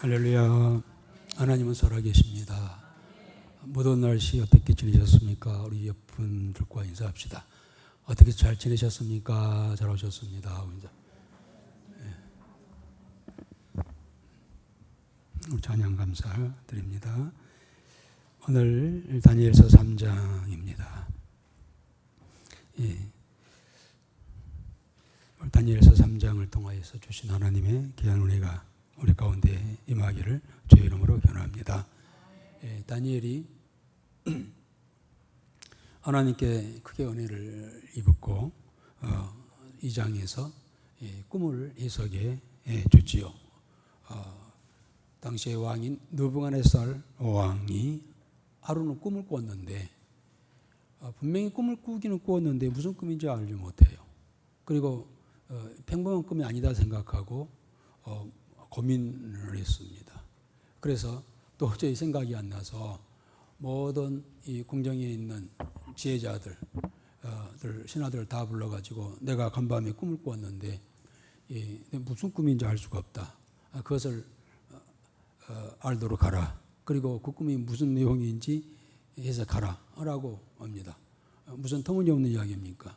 할렐루야. 하나님은 살아계십니다. 무더운 날씨 어떻게 지내셨습니까? 우리 옆분들과 인사합시다. 어떻게 잘 지내셨습니까? 잘 오셨습니다. 우리 찬양 감사드립니다. 오늘 다니엘서 3장입니다. 다니엘서 3장을 통하여서 주신 하나님의 귀한 은혜가 우리 가운데 임하기를 주의 이름으로 기원합니다. 다니엘이 하나님께 크게 은혜를 입었고 2장에서 꿈을 해석해 주지요. 당시의 왕인 느부갓네살 왕이 하루는 꿈을 꿨는데 분명히 꿈을 꾸기는 꾸었는데 무슨 꿈인지 알지 못해요. 그리고 평범한 꿈이 아니다 생각하고 고민을 했습니다. 그래서 도저히 생각이 안 나서 모든 이 궁정에 있는 지혜자들, 신하들을 다 불러가지고 내가 간밤에 꿈을 꾸었는데 무슨 꿈인지 알 수가 없다. 그것을 알도록 하라. 그리고 그 꿈이 무슨 내용인지 해석하라 라고 합니다. 무슨 터무니없는 이야기입니까?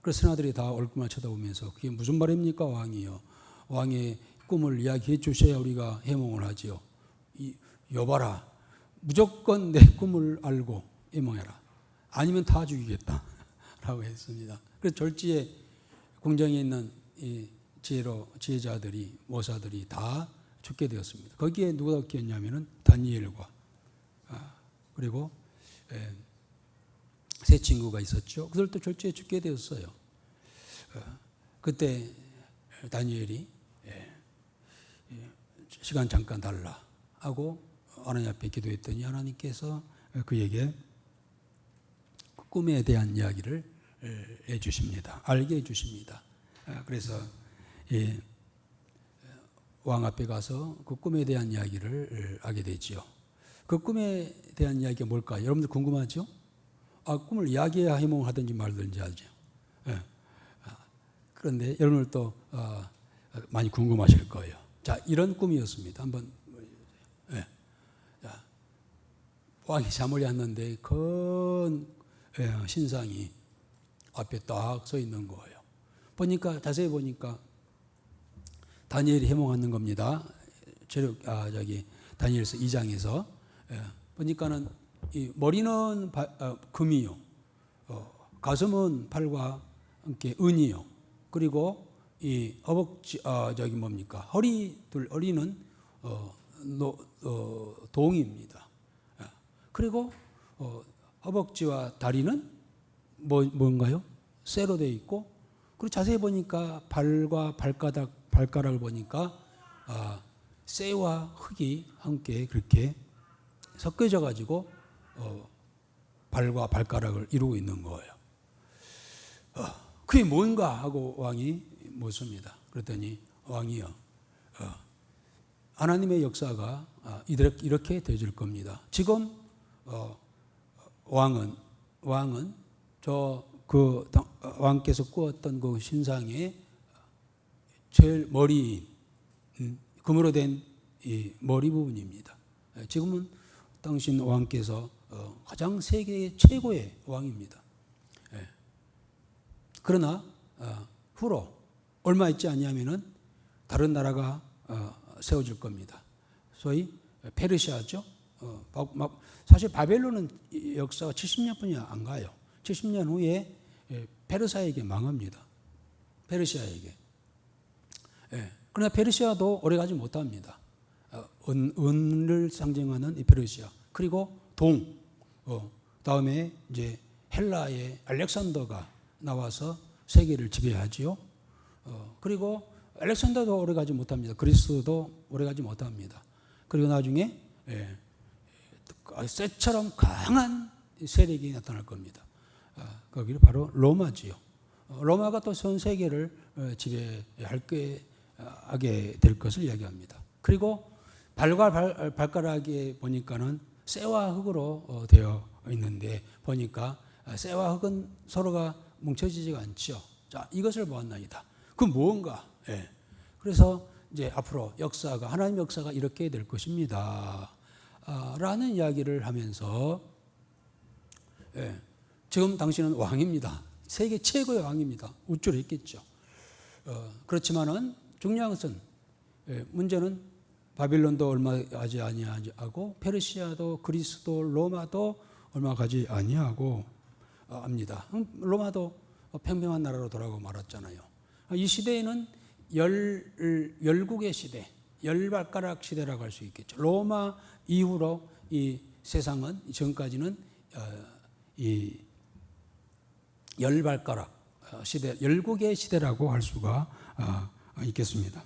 그래서 신하들이 다 얼굴만 쳐다보면서 그게 무슨 말입니까 왕이요. 왕의 꿈을 이야기해 주셔야 우리가 해몽을 하지요. 여봐라. 무조건 내 꿈을 알고 해몽해라. 아니면 다 죽이겠다. 라고 했습니다. 그래서 졸지에 궁정에 있는 이 지혜자들이, 모사들이 다 죽게 되었습니다. 거기에 누가 죽겠냐면은 다니엘과 그리고 세 친구가 있었죠. 그들도 졸지에 죽게 되었어요. 그때 다니엘이 시간 잠깐 달라 하고 하나님 앞에 기도했더니 하나님께서 그에게 꿈에 대한 이야기를 해주십니다. 알게 해주십니다. 그래서 왕 앞에 가서 그 꿈에 대한 이야기를 하게 되지요. 그 꿈에 대한 이야기가 뭘까요? 여러분들 궁금하죠? 꿈을 이야기해야 해몽하든지 말든지 하죠. 그런데 여러분들 또 많이 궁금하실 거예요. 자, 이런 꿈이었습니다. 한번 자, 왕이 잠을 잤는데 큰 신상이 앞에 딱 서 있는 거예요. 보니까 자세히 보니까 다니엘이 해몽하는 겁니다. 다니엘서 2장에서 보니까는 이 머리는 금이요, 가슴은 팔과 함께 은이요, 그리고 이 허벅지 허리는 동입니다. 그리고 허벅지와 다리는 뭔가요? 쇠로 되어 있고, 그리고 자세히 보니까 발과 발가락을 보니까 쇠와 흙이 함께 그렇게 섞여져 가지고 발과 발가락을 이루고 있는 거예요. 그게 뭔가 하고 왕이 묻습니다. 그랬더니 왕이요, 하나님의 역사가 이렇게 되어질 겁니다. 지금 왕은 왕께서 꾸었던 그 신상의 제일 머리, 금으로 된 이 머리 부분입니다. 지금은 당신 왕께서 가장 세계 최고의 왕입니다. 그러나 후로 얼마 있지 않냐면은 다른 나라가 세워질 겁니다. 소위 페르시아죠. 사실 바벨론은 역사가 70년뿐이 안 가요. 70년 후에 페르시아에게 망합니다. 페르시아에게. 그러나 페르시아도 오래가지 못합니다. 은을 상징하는 이 페르시아, 그리고 다음에 이제 헬라의 알렉산더가 나와서 세계를 지배하지요. 그리고 알렉산더도 오래가지 못합니다. 그리스도 오래가지 못합니다. 그리고 나중에 쇠처럼 강한 세력이 나타날 겁니다. 거기는 바로 로마지요. 로마가 또 전 세계를 지배하게 될 것을 이야기합니다. 그리고 발과 발가락에 보니까는 쇠와 흙으로 되어 있는데 보니까 쇠와 흙은 서로가 뭉쳐지지가 않죠. 자, 이것을 보았나이다. 그 무언가. 그래서 이제 앞으로 역사가 하나님 역사가 이렇게 될 것입니다. 라는 이야기를 하면서 지금 당신은 왕입니다. 세계 최고의 왕입니다. 우쭐 했겠죠. 그렇지만은 중요한 것은 문제는 바빌론도 얼마 가지 아니하고 페르시아도 그리스도 로마도 얼마 가지 아니하고 합니다. 로마도 평평한 나라로 돌아가고 말았잖아요. 이 시대에는 열국의 시대, 열발가락 시대라고 할 수 있겠죠. 로마 이후로 이 세상은 지금까지는 이 열발가락 시대, 열국의 시대라고 할 수가 있겠습니다.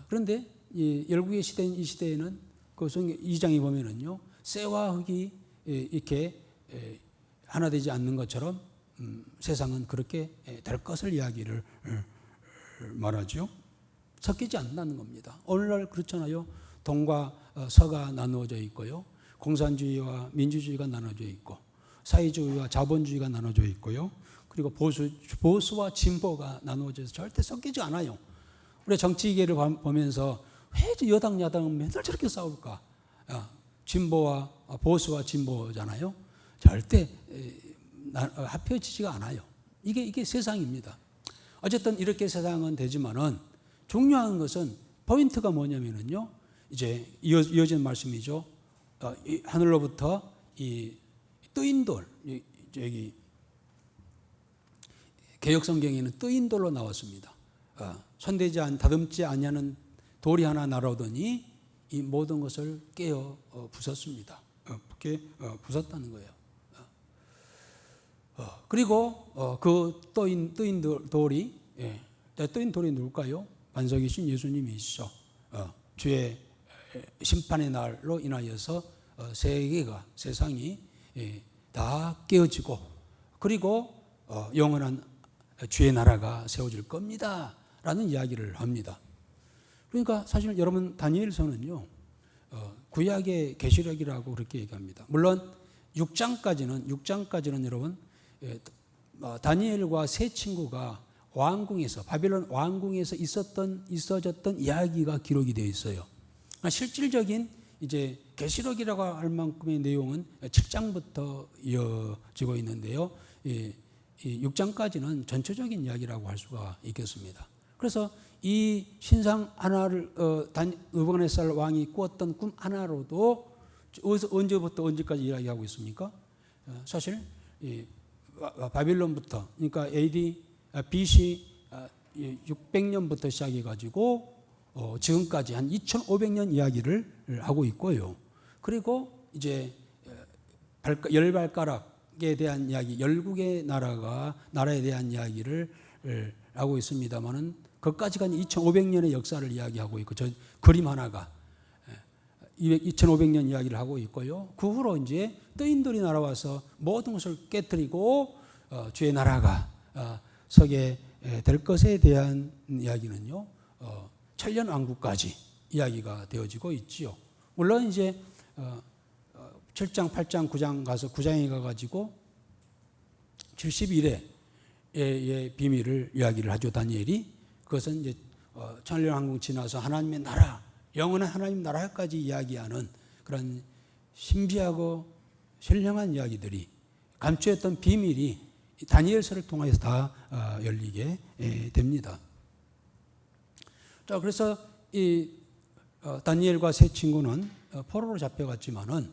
그런데 이 열국의 시대인 이 시대에는 그 성경 2장에 보면은요, 쇠와 흙이 이렇게 하나 되지 않는 것처럼 세상은 그렇게 될 것을 이야기를 말하죠. 섞이지 않는다는 겁니다. 오늘날 그렇잖아요. 동과 서가 나누어져 있고요. 공산주의와 민주주의가 나눠져 있고, 사회주의와 자본주의가 나눠져 있고요. 그리고 보수와 진보가 나누어져서 절대 섞이지 않아요. 우리 정치계를 보면서 왜 여당 야당은 맨날 저렇게 싸울까? 진보와 보수와 진보잖아요. 절대 합혀지지가 않아요. 이게 세상입니다. 어쨌든 이렇게 세상은 되지만은 중요한 것은 포인트가 뭐냐면은요, 이제 이어지는 말씀이죠. 하늘로부터 이 뜨인 돌, 여기 개역 성경에는 뜨인 돌로 나왔습니다. 손대지 다듬지 아니하는 돌이 하나 날아오더니 이 모든 것을 깨어 부쉈습니다. 부쉈다는 거예요. 그리고 그 뜨인 돌이 뜨인 돌이 누굴까요? 반석이신 예수님이시죠. 주의 심판의 날로 인하여서 세상이 다 깨어지고, 그리고 영원한 주의 나라가 세워질 겁니다 라는 이야기를 합니다. 그러니까 사실 여러분 다니엘서는요, 구약의 계시록이라고 그렇게 얘기합니다. 물론 6장까지는 여러분 다니엘과 세 친구가 왕궁에서, 바빌론 왕궁에서 있어졌던 이야기가 기록이 되어 있어요. 실질적인 이제 계시록이라고 할 만큼의 내용은 7장부터 이어지고 있는데요. 이 6장까지는 전체적인 이야기라고 할 수가 있겠습니다. 그래서 이 신상 하나를 느부갓네살 왕이 꾸었던 꿈 하나로도 언제부터 언제까지 이야기하고 있습니까? 사실 바빌론부터, 그러니까 BC 600년부터 시작해가지고 지금까지 한 2500년 이야기를 하고 있고요. 그리고 이제 열발가락에 대한 이야기, 열국의 나라에 대한 이야기를 하고 있습니다만은 그까지가 2500년의 역사를 이야기하고 있고, 저 그림 하나가 2500년 이야기를 하고 있고요. 그 후로 이제 뜨인 돌이 날아와서 모든 것을 깨뜨리고 주의 나라가 서게 될 것에 대한 이야기는요, 천년왕국까지 이야기가 되어지고 있지요. 물론 이제 7장, 8장, 9장 가서 9장에 가가지고 70일의 비밀을 이야기를 하죠, 다니엘이. 그것은 이제 천년왕국 지나서 하나님의 나라, 영원한 하나님 나라까지 이야기하는 그런 신비하고 신령한 이야기들이, 감추었던 비밀이 다니엘서를 통해서 다 열리게 됩니다. 자, 그래서 이 다니엘과 세 친구는 포로로 잡혀갔지만은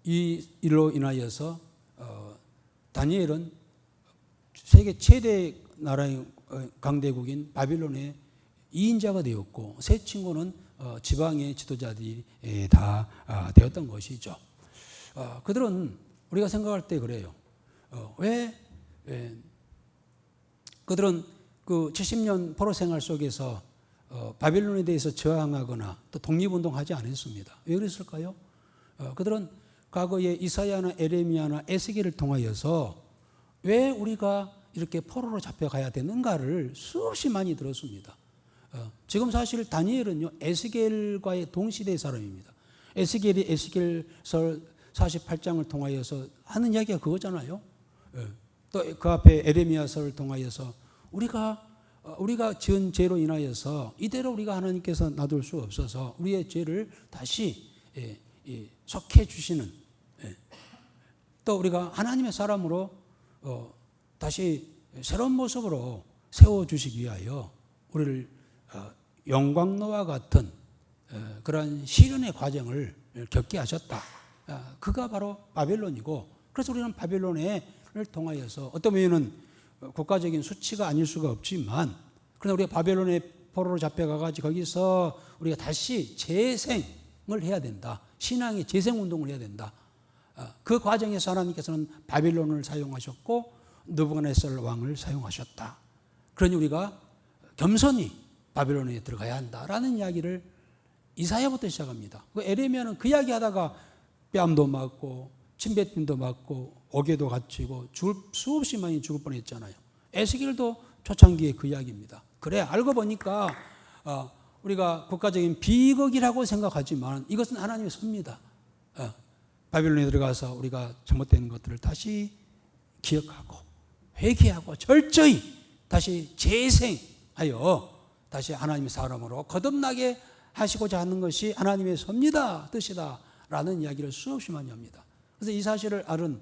이 일로 인하여서 다니엘은 세계 최대 나라의 강대국인 바빌론의 2인자가 되었고, 세 친구는 지방의 지도자들이 다 되었던 것이죠. 그들은 우리가 생각할 때 그래요. 왜 그들은 그 70년 포로 생활 속에서 바빌론에 대해서 저항하거나 또 독립운동하지 않았습니다. 왜 그랬을까요? 그들은 과거에 이사야나 에레미야나 에스겔을 통하여서 왜 우리가 이렇게 포로로 잡혀가야 되는가를 수없이 많이 들었습니다. 지금 사실 다니엘은요, 에스겔과의 동시대의 사람입니다. 에스겔이 에스겔서 48장을 통하여서 하는 이야기가 그거잖아요. 또 그 앞에 에레미야서를 통하여서 우리가 우리가 지은 죄로 인하여서 이대로 우리가 하나님께서 놔둘 수 없어서 우리의 죄를 다시 속해 주시는, 또 우리가 하나님의 사람으로 다시 새로운 모습으로 세워주시기 위하여 우리를 영광로와 같은 그러한 시련의 과정을 겪게 하셨다. 그가 바로 바벨론이고, 그래서 우리는 바벨론을 통하여서 어떤 면에는 국가적인 수치가 아닐 수가 없지만, 그러나 우리가 바벨론의 포로로 잡혀가가지고 거기서 우리가 다시 재생을 해야 된다. 신앙의 재생운동을 해야 된다. 그 과정에서 하나님께서는 바벨론을 사용하셨고 느부갓네살 왕을 사용하셨다. 그러니 우리가 겸손히 바벨론에 들어가야 한다라는 이야기를 이사야부터 시작합니다. 에레미야는 그 이야기하다가 뺨도 맞고 침뱉음도 맞고 옥에도 갇히고 수없이 많이 죽을 뻔했잖아요. 에스겔도 초창기에 그 이야기입니다. 그래, 알고 보니까 우리가 국가적인 비극이라고 생각하지만 이것은 하나님의 섭니다. 바빌론에 들어가서 우리가 잘못된 것들을 다시 기억하고 회개하고 철저히 다시 재생하여 다시 하나님의 사람으로 거듭나게 하시고자 하는 것이 하나님의 섭니다, 뜻이다 라는 이야기를 수없이 많이 합니다. 그래서 이 사실을 알은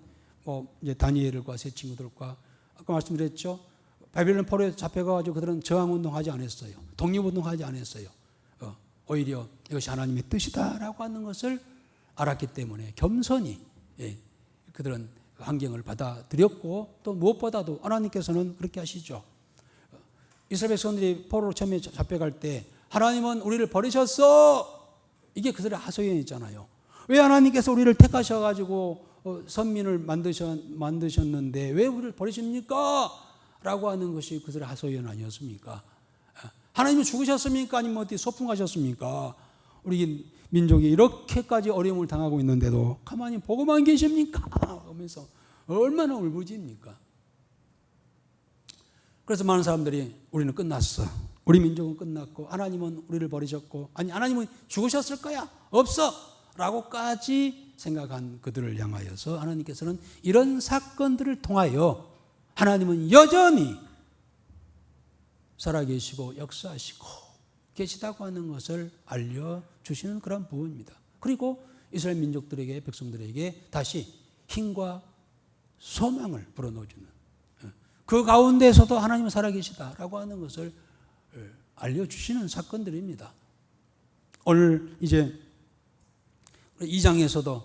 이제 다니엘과 세 친구들과 아까 말씀드렸죠. 바빌론 포로에 잡혀가지고 그들은 저항운동하지 않았어요. 독립운동하지 않았어요. 오히려 이것이 하나님의 뜻이다라고 하는 것을 알았기 때문에 겸손히 그들은 환경을 받아들였고, 또 무엇보다도 하나님께서는 그렇게 하시죠. 이스라엘 백성들이 포로로 처음에 잡혀갈 때 하나님은 우리를 버리셨어. 이게 그들의 하소연이잖아요. 왜 하나님께서 우리를 택하셔가지고 선민을 만드셨는데 왜 우리를 버리십니까? 라고 하는 것이 그들의 하소연 아니었습니까? 하나님은 죽으셨습니까? 아니면 어디 소풍 가셨습니까? 우리 민족이 이렇게까지 어려움을 당하고 있는데도 가만히 보고만 계십니까? 하면서 얼마나 울부짖습니까? 그래서 많은 사람들이 우리는 끝났어. 우리 민족은 끝났고 하나님은 우리를 버리셨고, 아니 하나님은 죽으셨을 거야. 없어. 라고까지 생각한 그들을 향하여서 하나님께서는 이런 사건들을 통하여 하나님은 여전히 살아계시고 역사하시고 계시다고 하는 것을 알려주시는 그런 부분입니다. 그리고 이스라엘 민족들에게, 백성들에게 다시 힘과 소망을 불어넣어주는, 그 가운데서도 하나님은 살아계시다라고 하는 것을 알려주시는 사건들입니다. 오늘 이제 2장에서도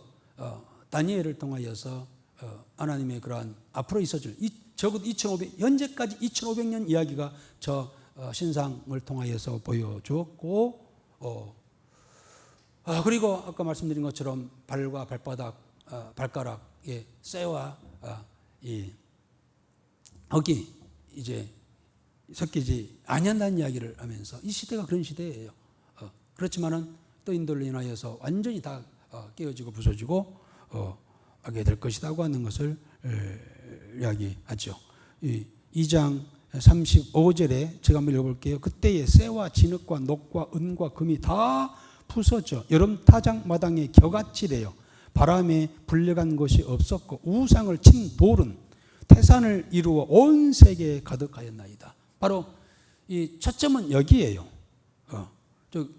다니엘을 통하여서 하나님의 그러한 앞으로 있어질 적어도 현재까지 2500년 이야기가 저 신상을 통하여서 보여주었고, 그리고 아까 말씀드린 것처럼 발과 발가락의 쇠와 이 흙이 이제 섞이지 아니한다는 이야기를 하면서 이 시대가 그런 시대예요. 그렇지만은 또 인도를 인하여서 완전히 다 깨어지고 부서지고 하게 될 것이라고 하는 것을 이야기하죠. 2장 35절에 제가 한번 읽어볼게요. 그때에 쇠와 진흙과 녹과 은과 금이 다 부서져 여름 타작 마당에 겨같이래요. 바람에 불려간 것이 없었고 우상을 친 돌은 태산을 이루어 온 세계에 가득하였나이다. 바로 이 초점은 여기에요.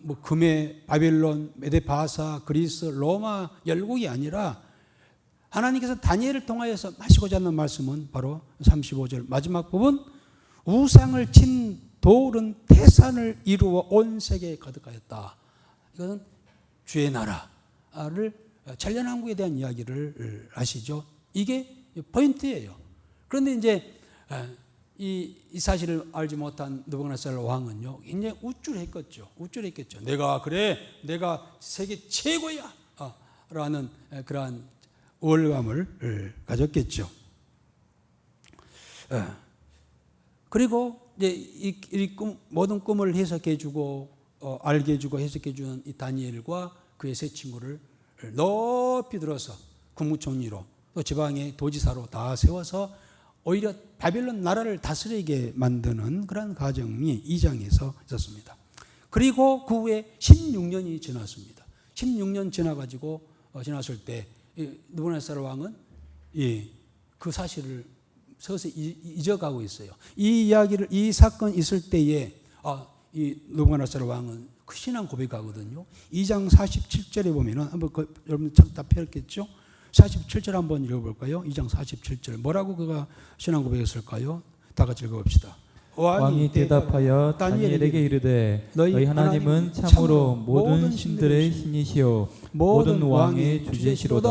뭐 금의 바빌론, 메데바사, 그리스, 로마 열국이 아니라 하나님께서 다니엘을 통하여서 하시고자 하는 말씀은 바로 35절 마지막 부분, 우상을 친 돌은 태산을 이루어 온 세계에 가득하였다. 이것은 주의 나라를 천년왕국에 대한 이야기를 하시죠. 이게 포인트예요. 그런데 이제 이 사실을 알지 못한 느부갓네살 왕은요, 굉장히 우쭐했겠죠. 내가 세계 최고야 라는 그러한 우월감을 가졌겠죠. 그리고 이제 이 모든 꿈을 해석해주고 알게 해주고 해석해주는 이 다니엘과 그의 세 친구를 높이 들어서 국무총리로 또 지방의 도지사로 다 세워서 오히려 바벨론 나라를 다스리게 만드는 그런 과정이 2장에서 있었습니다. 그리고 그 후에 16년이 지났습니다. 16년 지났을 때 느부갓네살 왕은 그 사실을 서서히 잊어가고 있어요. 이 이야기를, 이 사건 있을 때에 이 느부갓네살 왕은 그 신앙 고백하거든요. 2장 47절에 보면은 한번 여러분 다 펴셨겠죠? 47절 한번 읽어볼까요? 2장 47절 뭐라고 그가 신앙 고백했을까요? 다 같이 읽어봅시다. 왕이 대답하여 다니엘에게 이르되 너희 하나님은 참으로 모든 신들의 신이시요 모든 왕의 주제시로다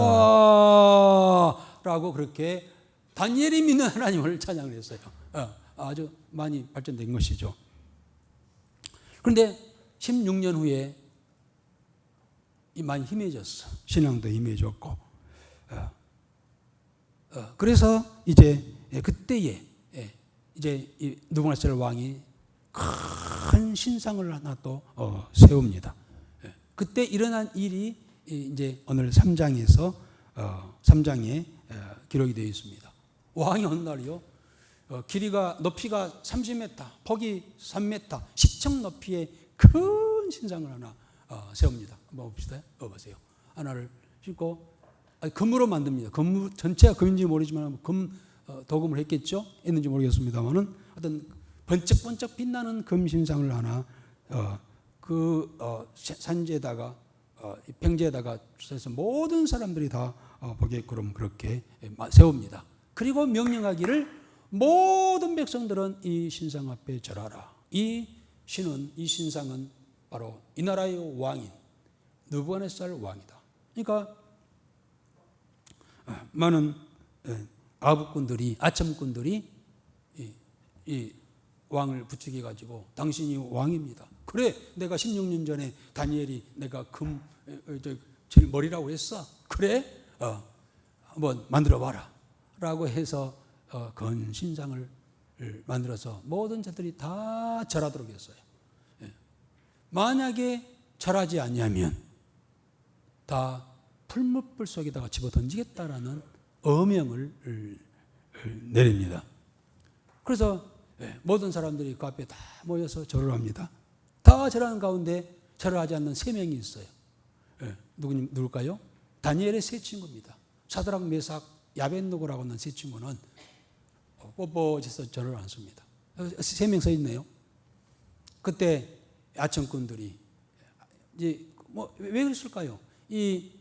라고 그렇게 다니엘이 믿는 하나님을 찬양을 했어요. 아주 많이 발전된 것이죠. 그런데 16년 후에 많이 힘해졌어. 신앙도 힘해졌고. 그래서 이제 그때에 이제 이 느부갓네살 왕이 큰 신상을 하나 또 세웁니다. 그때 일어난 일이 이제 오늘 3장에서 3장에 기록이 되어 있습니다. 왕이 어느 날이요, 길이가 높이가 30m, 폭이 3m, 10층 높이의 큰 신상을 하나 세웁니다. 한번 봅시다. 보세요. 하나를 싣고 금으로 만듭니다. 금 전체가 금인지 모르지만 도금을 했겠죠. 했는지 모르겠습니다만은 어떤 번쩍번쩍 빛나는 금 신상을 하나 산지에다가 평지에다가 해서 모든 사람들이 다 보게끔 그렇게 세웁니다. 그리고 명령하기를 모든 백성들은 이 신상 앞에 절하라. 이 신상은 바로 이 나라의 왕인 느부갓네살 왕이다. 그러니까 많은 아첨꾼들이 이 왕을 부추겨 가지고 당신이 왕입니다. 그래, 내가 16년 전에 다니엘이 내가 제일 머리라고 했어. 그래, 한번 만들어 봐라. 라고 해서 건 신상을 만들어서 모든 자들이 다 절하도록 했어요. 만약에 절하지 않냐면 다 풀무불 속에다가 집어 던지겠다라는 어명을 내립니다. 그래서 모든 사람들이 그 앞에 다 모여서 절을 합니다. 다 절하는 가운데 절을 하지 않는 3명이 있어요. 누굴까요? 다니엘의 세 친구입니다. 사드락, 메삭, 야벳느고라고 하는 세 친구는 뻣뻣해서 절을 않습니다. 3명 서 있네요. 그때 아첨꾼들이 이제 왜 그랬을까요? 이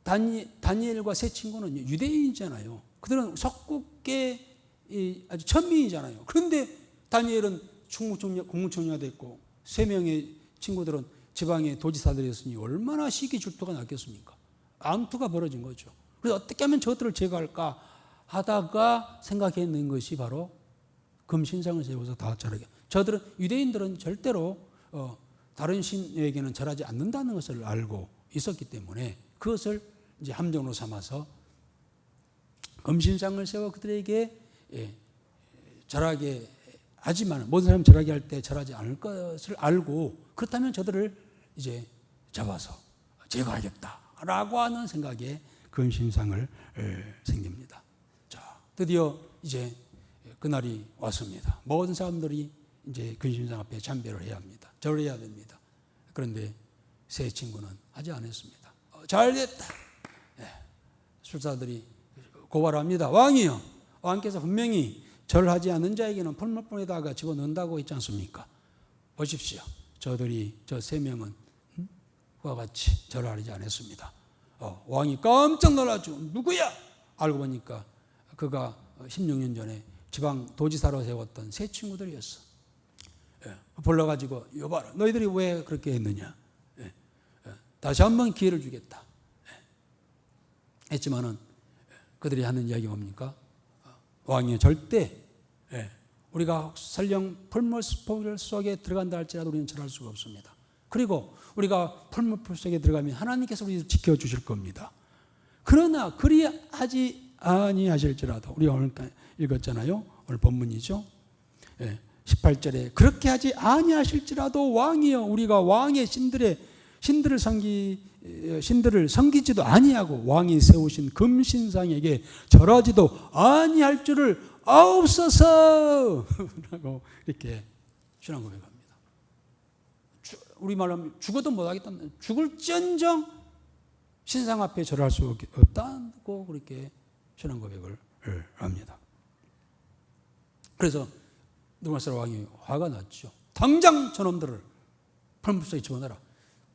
다니엘과 세 친구는 유대인이잖아요. 그들은 석국계 아주 천민이잖아요. 그런데 다니엘은 국무총리가 됐고 3명의 친구들은 지방의 도지사들이었으니 얼마나 시기 질투가 났겠습니까? 암투가 벌어진 거죠. 그래서 어떻게 하면 저들을 제거할까 하다가 생각해낸 것이 바로 금신상을 세워서 다 절하게. 유대인들은 절대로 다른 신에게는 절하지 않는다는 것을 알고 있었기 때문에 그것을 이제 함정으로 삼아서 금신상을 세워 그들에게 절하게 하지만 모든 사람이 절하게 할 때 절하지 않을 것을 알고 그렇다면 저들을 이제 잡아서 제거하겠다라고 하는 생각에 금신상을 생깁니다. 자, 드디어 이제 그날이 왔습니다. 모든 사람들이 이제 금신상 앞에 참배를 해야 합니다. 절을 해야 됩니다. 그런데 세 친구는 하지 않았습니다. 잘됐다. 술사들이 고발합니다. 왕이요, 왕께서 분명히 절하지 않는 자에게는 풀무불에다가 집어넣는다고 했지 않습니까? 보십시오. 저 3명은 그와 같이 절하지 않았습니다. 왕이 깜짝 놀라죠. 누구야? 알고 보니까 그가 16년 전에 지방 도지사로 세웠던 세 친구들이었어. 불러가지고 여봐라, 너희들이 왜 그렇게 했느냐? 다시 한번 기회를 주겠다. 했지만은 그들이 하는 이야기가 뭡니까? 왕이 절대 우리가 설령 풀무불 속에 들어간다 할지라도 우리는 절할 수가 없습니다. 그리고 우리가 풀무불 속에 들어가면 하나님께서 우리를 지켜주실 겁니다. 그러나 그리하지 아니하실지라도 우리가 오늘 읽었잖아요. 오늘 본문이죠. 18절에 그렇게 하지 아니하실지라도 왕이여 우리가 왕의 신들을 섬기지도 아니하고 왕이 세우신 금신상에게 절하지도 아니할 줄을 아옵소서 라고 이렇게 신앙 고백합니다. 우리말로 하면 죽어도 못하겠다. 죽을지언정 신상 앞에 절할 수 없다고 그렇게 신앙 고백을 합니다. 그래서 느부갓네살 왕이 화가 났죠. 당장 저놈들을 풀무불 속에 집어넣어라.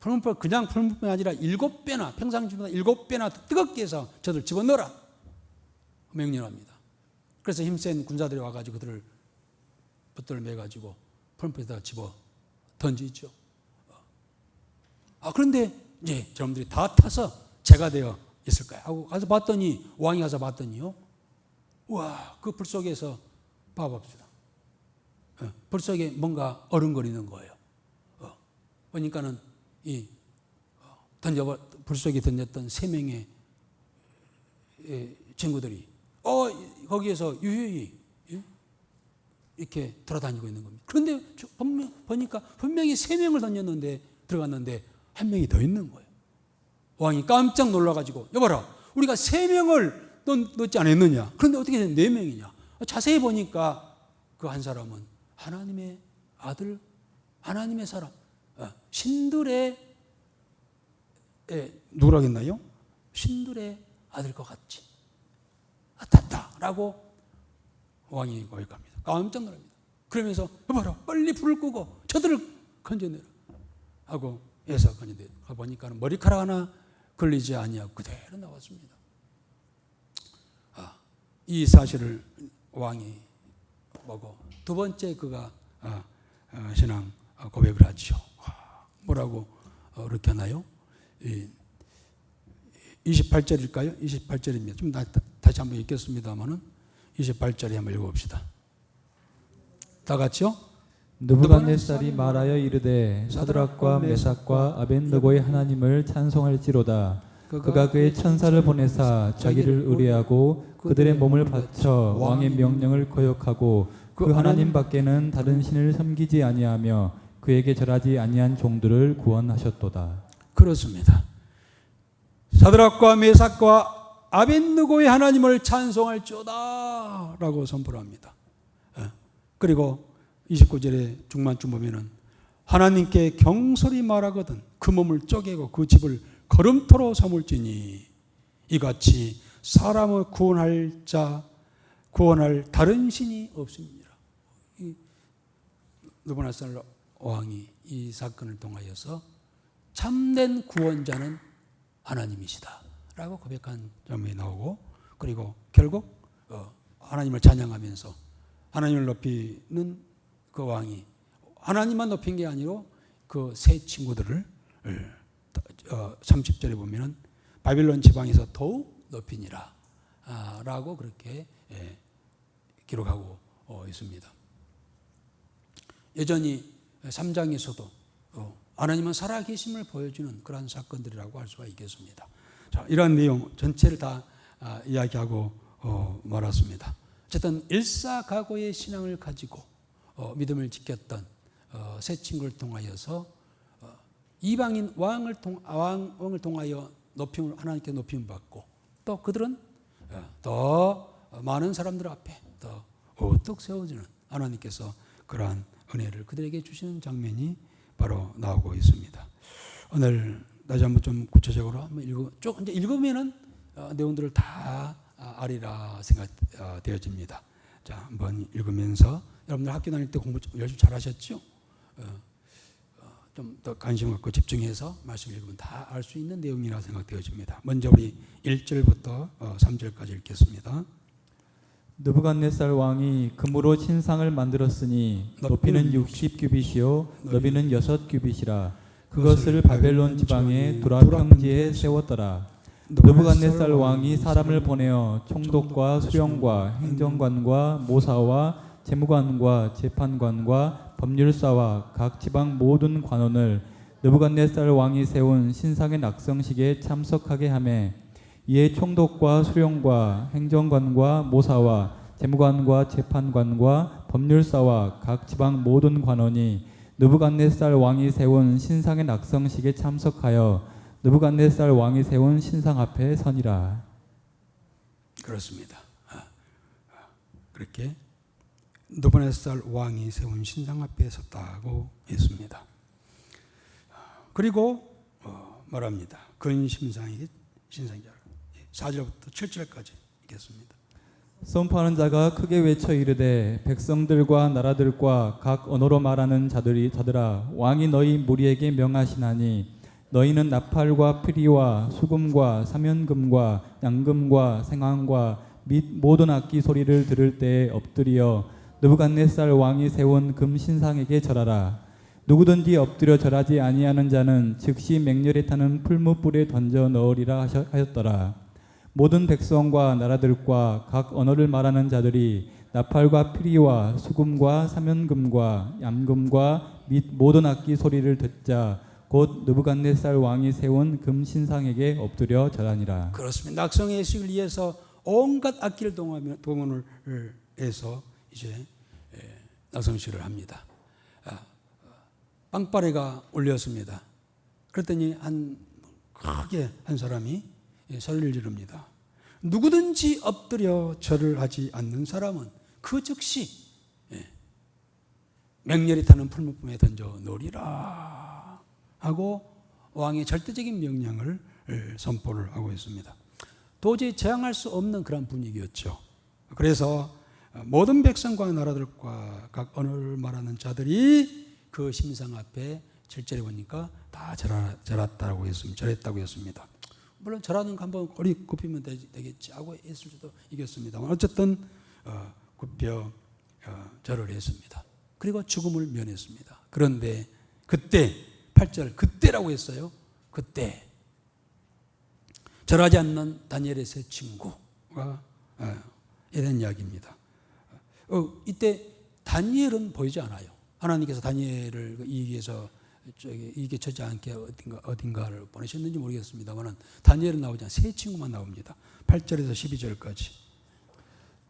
풀무불 그냥 풀무불이 아니라 7배나 평상시보다 7배나 더 뜨겁게 해서 저들 집어넣어라 명령합니다. 그래서 힘센 군사들이 와가지고 그들을 붙들어 매가지고 풀무불에다가 집어 던지죠. 그런데 이제 저놈들이 다 타서 재가 되어 있을까요? 하고 가서 봤더니 왕이 가서 봤더니요. 와, 그 불 속에서 봐봅시다. 불 속에 뭔가 어른거리는 거예요. 보니까는 불 속에 던졌던 3명의 친구들이 거기에서 유유히 이렇게 돌아다니고 있는 겁니다. 그런데 보니까 분명히 3명을 던졌는데 들어갔는데 1명이 더 있는 거예요. 왕이 깜짝 놀라가지고 여봐라, 우리가 3명을 넣지 않았느냐? 그런데 어떻게 4명이냐? 자세히 보니까 그 한 사람은 하나님의 아들, 하나님의 사람, 신들의 누구라겠나요? 신들의 아들 것 같지 같았다라고 왕이 고백합니다. 깜짝 놀랍니다. 그러면서 여봐라, 빨리 불을 끄고 저들을 건져내라 하고 해서 건져내라. 보니까 머리카락 하나 걸리지 아니하고 그대로 나왔습니다. 이 사실을 왕이 보고 두 번째 그가 신앙 고백을 하죠. 뭐라고 그렇게 하나요? 28절일까요? 28절입니다. 좀 다시 한번 읽겠습니다만은 28절에 한번 읽어봅시다. 다 같이요? 느부갓네살이 말하여 이르되 사드락과 메삭과 아벳느고의 하나님을 찬송할지로다. 그가 그의 천사를 보내사 자기를 의뢰하고 그들의 몸을 바쳐 왕의 명령을 거역하고 그 하나님 밖에는 다른 신을 섬기지 아니하며 그에게 절하지 아니한 종들을 구원하셨도다. 그렇습니다. 사드락과 메삭과 아벳느고의 하나님을 찬송할지어다 라고 선포를 합니다. 그리고 29절에 중반쯤 보면은 하나님께 경솔히 말하거든 그 몸을 쪼개고 그 집을 걸음토로 삼을지니 이같이 사람을 구원할 다른 신이 없습니다. 느부갓네살 왕이 이 사건을 통하여서 참된 구원자는 하나님이시다 라고 고백한 장면이 나오고, 그리고 결국 하나님을 찬양하면서 하나님을 높이는 그 왕이 하나님만 높인 게 아니고 그 세 친구들을 30절에 보면은 바빌론 지방에서 더욱 높이니라 라고 그렇게 기록하고 있습니다. 여전히 3장에서도 하나님은 살아계심을 보여주는 그런 사건들이라고 할 수가 있겠습니다. 자, 이러한 내용 전체를 다 이야기하고 말았습니다. 어쨌든 일사각오의 신앙을 가지고 믿음을 지켰던 세 친구를 통하여서 이방인 왕을 통하여 하나님께 높임을 받고, 또 그들은 더 많은 사람들 앞에 더 우뚝 세워지는 하나님께서 그러한 은혜를 그들에게 주시는 장면이 바로 나오고 있습니다. 오늘 다시 한번 좀 구체적으로 한번 쭉 이제 읽으면은 내용들을 다 아리라 생각되어집니다. 자, 한번 읽으면서 여러분들 학교 다닐 때 공부 열심히 잘하셨죠? 좀 더 관심 갖고 집중해서 말씀 읽으면 다 알 수 있는 내용이라 생각되어집니다. 먼저 우리 1절부터 3절까지 읽겠습니다. 느부갓네살 왕이 금으로 신상을 만들었으니 높이는 60규빗이요 너비는 6규빗이라. 그것을 바벨론 지방의 두라 평지에 세웠더라. 느부갓네살 왕이 사람을 보내어 총독과 수령과 행정관과 모사와 재무관과 재판관과 법률사와 각 지방 모든 관원을 느부갓네살 왕이 세운 신상의 낙성식에 참석하게 하매, 이에 총독과 수령과 행정관과 모사와 재무관과 재판관과 법률사와 각 지방 모든 관원이 느부갓네살 왕이 세운 신상의 낙성식에 참석하여 느부갓네살 왕이 세운 신상 앞에 서니라. 그렇습니다. 그렇게 느부갓네살 왕이 세운 신상 앞에 섰다고 했습니다. 그리고 말합니다. 근심상이 신상이라. 4절부터 7절까지 읽겠습니다. 선포하는 자가 크게 외쳐 이르되 백성들과 나라들과 각 언어로 말하는 자들아 왕이 너희 무리에게 명하시나니 너희는 나팔과 피리와 수금과 사면금과 양금과 생황과 및 모든 악기 소리를 들을 때에 엎드려 느부갓네살 왕이 세운 금 신상에게 절하라. 누구든지 엎드려 절하지 아니하는 자는 즉시 맹렬히 타는 풀무불에 던져 넣으리라 하였더라. 모든 백성과 나라들과 각 언어를 말하는 자들이 나팔과 피리와 수금과 사면금과 얌금과 및 모든 악기 소리를 듣자 곧 느부갓네살 왕이 세운 금 신상에게 엎드려 절하니라. 그렇습니다. 낙성의 예식을 위해서 온갖 악기를 동원을 해서 이제 낙성식을 합니다. 빵빠레가 울렸습니다. 그랬더니 크게 한 사람이 소리를 지릅니다. 누구든지 엎드려 절을 하지 않는 사람은 그 즉시 맹렬히 타는 풀무품에 던져 놓으리라 하고 왕의 절대적인 명령을 선포를 하고 있습니다. 도저히 저항할 수 없는 그런 분위기였죠. 그래서 모든 백성과 나라들과 각 언어를 말하는 자들이 그 심상 앞에 7절에 보니까 다 절했다고 했습니다. 물론 절하는 거 한번 거리 굽히면 되겠지 하고 했을 수도 있겠습니다만 어쨌든 굽혀 절을 했습니다. 그리고 죽음을 면했습니다. 그런데 그때 8절 그때라고 했어요. 그때 절하지 않는 다니엘의 세 친구가 이런 이야기입니다. 이때 다니엘은 보이지 않아요. 하나님께서 다니엘을 이익에서 이게 처지 않게 어딘가를 보내셨는지 모르겠습니다만 다니엘은 나오지 않아요. 세 친구만 나옵니다. 8절에서 12절까지.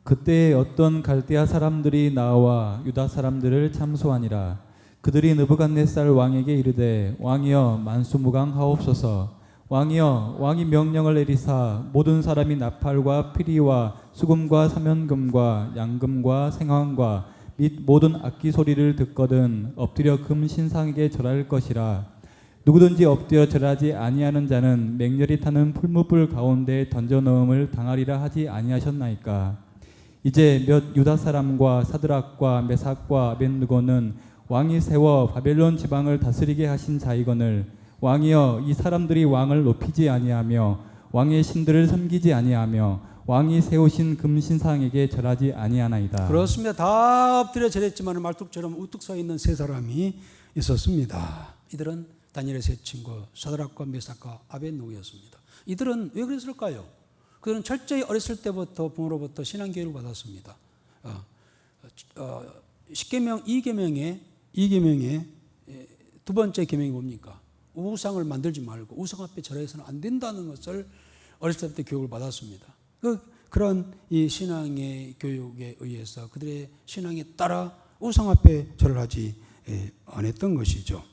그때 어떤 갈대아 사람들이 나와 유다 사람들을 참소하니라. 그들이 느부갓네살 왕에게 이르되 왕이여 만수무강하옵소서. 왕이여 왕이 명령을 내리사 모든 사람이 나팔과 피리와 수금과 사면금과 양금과 생황과 및 모든 악기 소리를 듣거든 엎드려 금 신상에게 절할 것이라. 누구든지 엎드려 절하지 아니하는 자는 맹렬히 타는 풀무불 가운데 던져 넣음을 당하리라 하지 아니하셨나이까. 이제 몇 유다 사람과 사드락과 메삭과 아벳느고는 왕이 세워 바벨론 지방을 다스리게 하신 자이거늘 왕이여 이 사람들이 왕을 높이지 아니하며 왕의 신들을 섬기지 아니하며 왕이 세우신 금신상에게 절하지 아니하나이다. 그렇습니다. 다 엎드려 절했지만 말뚝처럼 우뚝 서 있는 세 사람이 있었습니다. 이들은 다니엘의 세 친구 사드락과 메삭과 아벳느고였습니다. 이들은 왜 그랬을까요? 그들은 철저히 어렸을 때부터 부모로부터 신앙 교육을 받았습니다. 10계명 2계명의 두 번째 계명이 뭡니까? 우상을 만들지 말고 우상 앞에 절해서는 안 된다는 것을 어렸을 때부터 교육을 받았습니다. 그런 이 신앙의 교육에 의해서 그들의 신앙에 따라 우상 앞에 절을 하지 않았던 것이죠.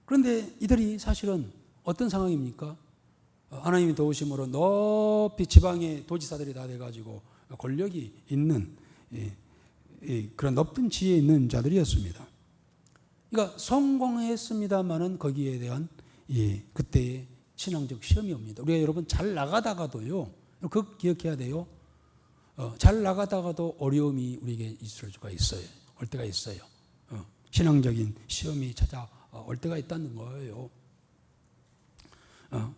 그런데 이들이 사실은 어떤 상황입니까? 하나님이 도우심으로 높이 지방의 도지사들이 다 돼가지고 권력이 있는 그런 높은 지위에 있는 자들이었습니다. 그러니까 성공했습니다만은 거기에 대한 그때의 신앙적 시험이 옵니다. 우리가 여러분 잘 나가다가도요, 그거 기억해야 돼요. 잘 나가다가도 어려움이 우리에게 있을 수가 있어요. 올 때가 있어요. 신앙적인 시험이 찾아올 때가 있다는 거예요.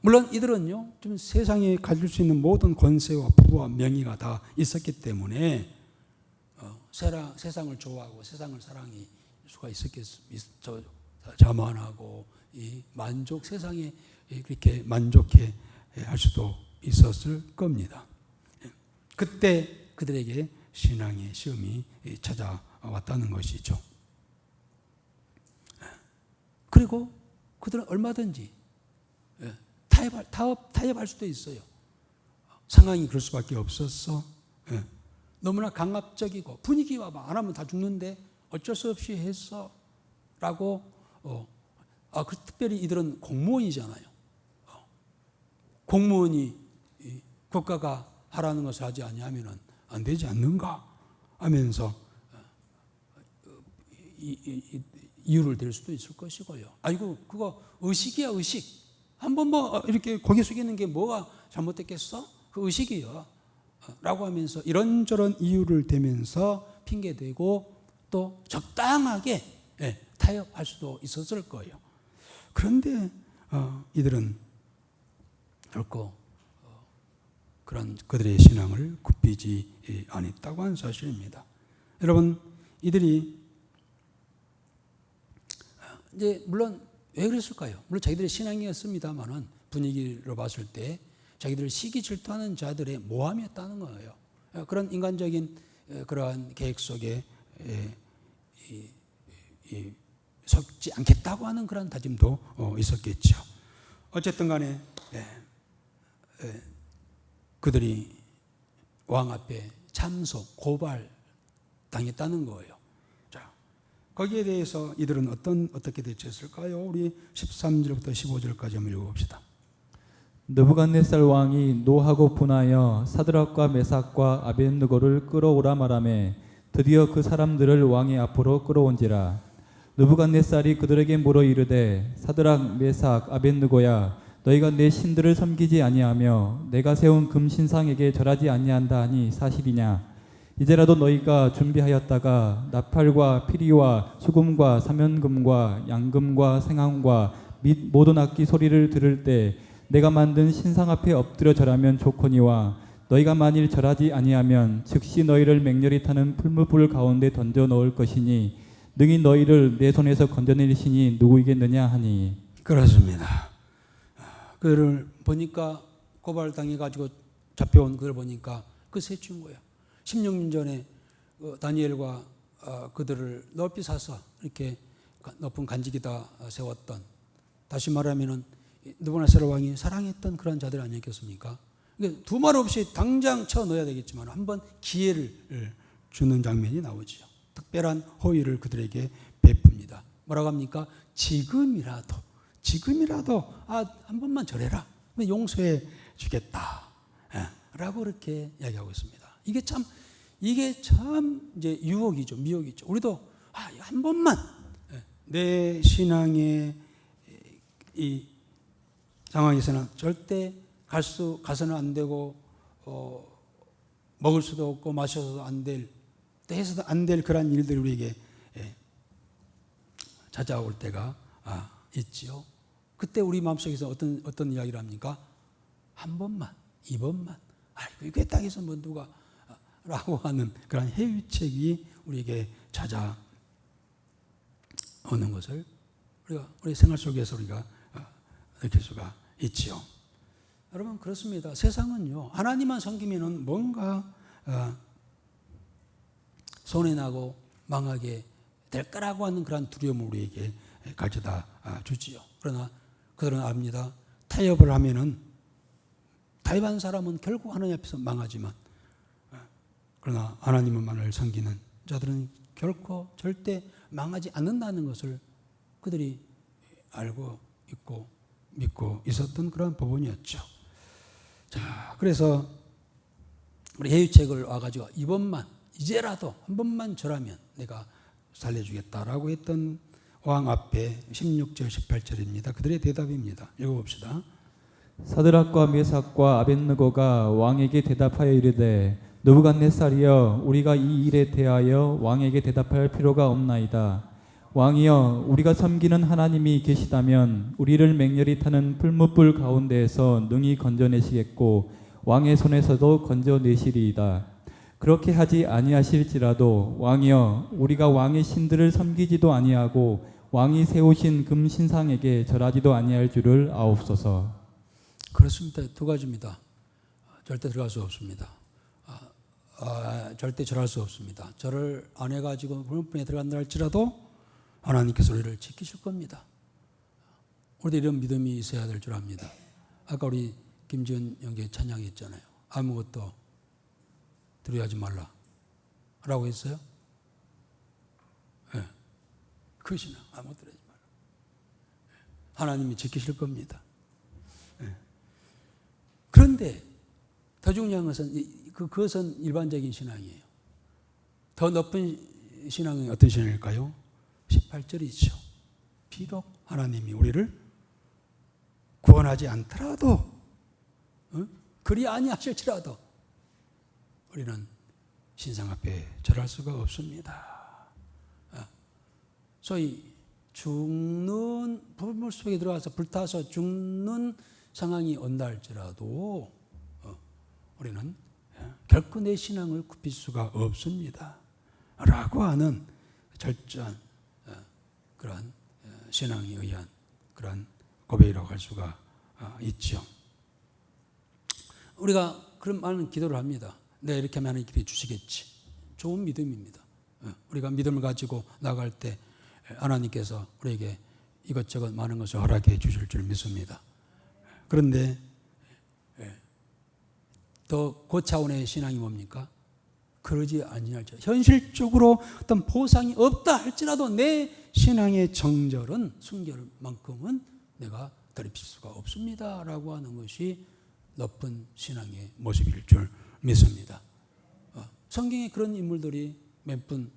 물론 이들은요, 좀 세상에 가질 수 있는 모든 권세와 부와 명예가 다 있었기 때문에 세상을 좋아하고 세상을 사랑할 수가 있었겠죠. 자만하고 이 세상에 그렇게 만족해 할 수도 있었을 겁니다. 그때 그들에게 신앙의 시험이 찾아왔다는 것이죠. 그리고 그들은 얼마든지 타협할 수도 있어요. 상황이 그럴 수밖에 없었어. 너무나 강압적이고 분위기와 안 하면 다 죽는데 어쩔 수 없이 했어 라고 특별히 이들은 공무원이잖아요. 공무원이 국가가 하라는 것을 하지 아니하면 안 되지 않는가 하면서 이유를 댈 수도 있을 것이고요. 아이고 그거 의식이야 의식. 한번 이렇게 고개 숙이는 게 뭐가 잘못됐겠어? 그 의식이요. 라고 하면서 이런저런 이유를 대면서 핑계대고 또 적당하게 타협할 수도 있었을 거예요. 그런데 이들은 결코 그런 그들의 신앙을 굽히지 않았다고 하는 사실입니다. 여러분, 이들이 이제 물론 왜 그랬을까요? 물론 자기들의 신앙이었습니다만은 분위기로 봤을 때 자기들을 시기 질투하는 자들의 모함이었다는 거예요. 그런 인간적인 그러한 계획 속에 속지 않겠다고 하는 그런 다짐도 있었겠죠. 어쨌든 간에 그들이 왕 앞에 참소, 고발 당했다는 거예요. 자, 거기에 대해서 이들은 어떻게 대처했을까요? 우리 13절부터 15절까지 한번 읽어봅시다. 느부갓네살 왕이 노하고 분하여 사드락과 메삭과 아벳느고를 끌어오라 말하매 드디어 그 사람들을 왕의 앞으로 끌어온지라. 느부갓네살이 그들에게 물어 이르되 사드락 메삭 아벳느고야 너희가 내 신들을 섬기지 아니하며 내가 세운 금 신상에게 절하지 아니한다 하니 사실이냐? 이제라도 너희가 준비하였다가 나팔과 피리와 수금과 사면금과 양금과 생황과 및 모든 악기 소리를 들을 때 내가 만든 신상 앞에 엎드려 절하면 좋거니와 너희가 만일 절하지 아니하면 즉시 너희를 맹렬히 타는 풀무불 가운데 던져 넣을 것이니 능히 너희를 내 손에서 건져낼 신이 누구이겠느냐 하니. 그렇습니다. 그를 보니까 고발당해가지고 잡혀온 그를 보니까 그 세 친구예요. 16년 전에 다니엘과 그들을 높이 사서 이렇게 높은 간직에다 세웠던, 다시 말하면은 느부갓네살 왕이 사랑했던 그런 자들 아니었겠습니까? 두 말 없이 당장 쳐 넣어야 되겠지만 한번 기회를 주는 장면이 나오죠. 특별한 호의를 그들에게 베풉니다. 뭐라고 합니까? 지금이라도 한 번만 절해라. 용서해 주겠다. 라고 그렇게 이야기하고 있습니다. 이게 참 이제 유혹이죠, 미혹이죠. 우리도 한 번만 내 신앙의 이 상황에서는 절대 가서는 안 되고 먹을 수도 없고 마셔서도 안 될, 해서도 안 될 그런 일들이 우리에게 찾아올 때가 있지요. 그때 우리 마음속에서 어떤 이야기를 합니까? 한 번만, 이번만, 이게 딱 해서 뭐 누가 라고 하는 그런 해유책이 우리에게 찾아오는 것을 우리 생활 속에서 우리가 느낄 수가 있지요. 여러분, 그렇습니다. 세상은요, 하나님만 섬기면은 뭔가 손해나고 망하게 될 거라고 하는 그런 두려움을 우리에게 가져다 주지요. 그러나 그들은 압니다. 타협을 하면은, 타협한 사람은 결국 하나님 앞에서 망하지만, 그러나 하나님만을 섬기는 자들은 결코 절대 망하지 않는다는 것을 그들이 알고 있고 믿고 있었던 그런 부분이었죠. 자, 그래서 우리 해유책을 와가지고 이제라도 한 번만 절하면 내가 살려주겠다라고 했던 왕 앞에 16절 18절입니다. 그들의 대답입니다. 읽어봅시다. 사드락과 메삭과 아벳느고가 왕에게 대답하여 이르되 느부갓네살이여 우리가 이 일에 대하여 왕에게 대답할 필요가 없나이다. 왕이여 우리가 섬기는 하나님이 계시다면 우리를 맹렬히 타는 풀무불 가운데에서 능히 건져내시겠고 왕의 손에서도 건져내시리이다. 그렇게 하지 아니하실지라도 왕이여 우리가 왕의 신들을 섬기지도 아니하고 왕이 세우신 금 신상에게 절하지도 아니할 줄을 아옵소서. 그렇습니다. 두 가지입니다. 절대 들어갈 수 없습니다. 절대 절할 수 없습니다. 절을 안 해가지고 불문에 들어간다 할지라도 하나님께서 우리를 지키실 겁니다. 우리도 이런 믿음이 있어야 될 줄 압니다. 아까 우리 김지은 형제 찬양했잖아요. 아무것도 두려워하지 말라 라고 했어요. 그 신앙 아무것도 두려워하지 말라. 하나님이 지키실 겁니다. 그런데 더 중요한 것은 그것은 일반적인 신앙이에요. 더 높은 신앙은 어떤 신앙일까요? 18절이죠. 비록 하나님이 우리를 구원하지 않더라도 그리 아니하실지라도 우리는 신상 앞에 절할 수가 없습니다. 소위 죽는 불물 속에 들어가서 불타서 죽는 상황이 온다 할지라도 우리는 결코 내 신앙을 굽힐 수가 없습니다. 라고 하는 철저한 그러한 신앙에 의한 그러한 고백이라고 할 수가 있죠. 우리가 그런 많은 기도를 합니다. 내가 이렇게 하면 하나님 기회 주시겠지. 좋은 믿음입니다. 우리가 믿음을 가지고 나갈 때 하나님께서 우리에게 이것저것 많은 것을 허락해 주실 줄 믿습니다. 그런데 더 고차원의 신앙이 뭡니까? 그러지 아니할지라도 현실적으로 어떤 보상이 없다 할지라도 내 신앙의 정절은 순결만큼은 내가 더럽힐 수가 없습니다 라고 하는 것이 높은 신앙의 모습일 줄 믿습니다. 성경에 그런 인물들이 몇 분,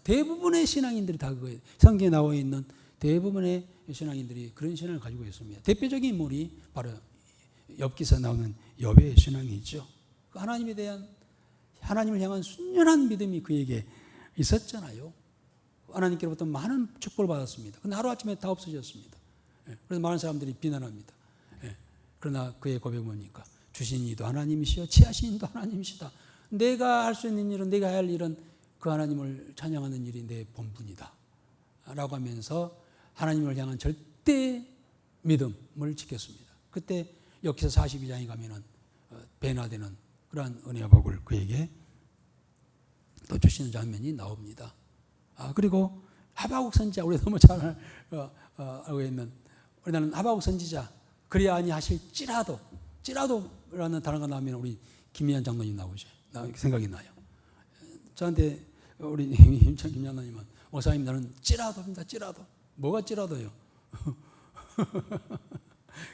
대부분의 신앙인들이 다 그거예요. 성경에 나와 있는 대부분의 신앙인들이 그런 신앙을 가지고 있습니다. 대표적인 인물이 바로 엽기서 나오는 욥의 신앙이죠. 하나님에 대한, 하나님을 향한 순전한 믿음이 그에게 있었잖아요. 하나님께로부터 많은 축복을 받았습니다. 그런데 하루아침에 다 없어졌습니다. 그래서 많은 사람들이 비난합니다. 그러나 그의 고백은 뭡니까? 주신 이도 하나님이시여 취하신 이도 하나님이시다. 내가 할 수 있는 일은, 내가 할 일은 그 하나님을 찬양하는 일이 내 본분이다 라고 하면서 하나님을 향한 절대 믿음을 지켰습니다. 그때 욥기서 42장에 가면은 변화되는 그러한 은혜와 복을 그에게 또 주시는 장면이 나옵니다. 그리고 하박국 선지자, 우리가 너무 잘 알고 있는, 우리나라는 하박국 선지자, 그리 아니하실지라도, 찌라도라는 단어가 나오면 우리 김미연 장로님 나오죠. 생각이 나요. 저한테 우리 김장로님은 목사님 나는 찌라도입니다. 찌라도. 뭐가 찌라도요?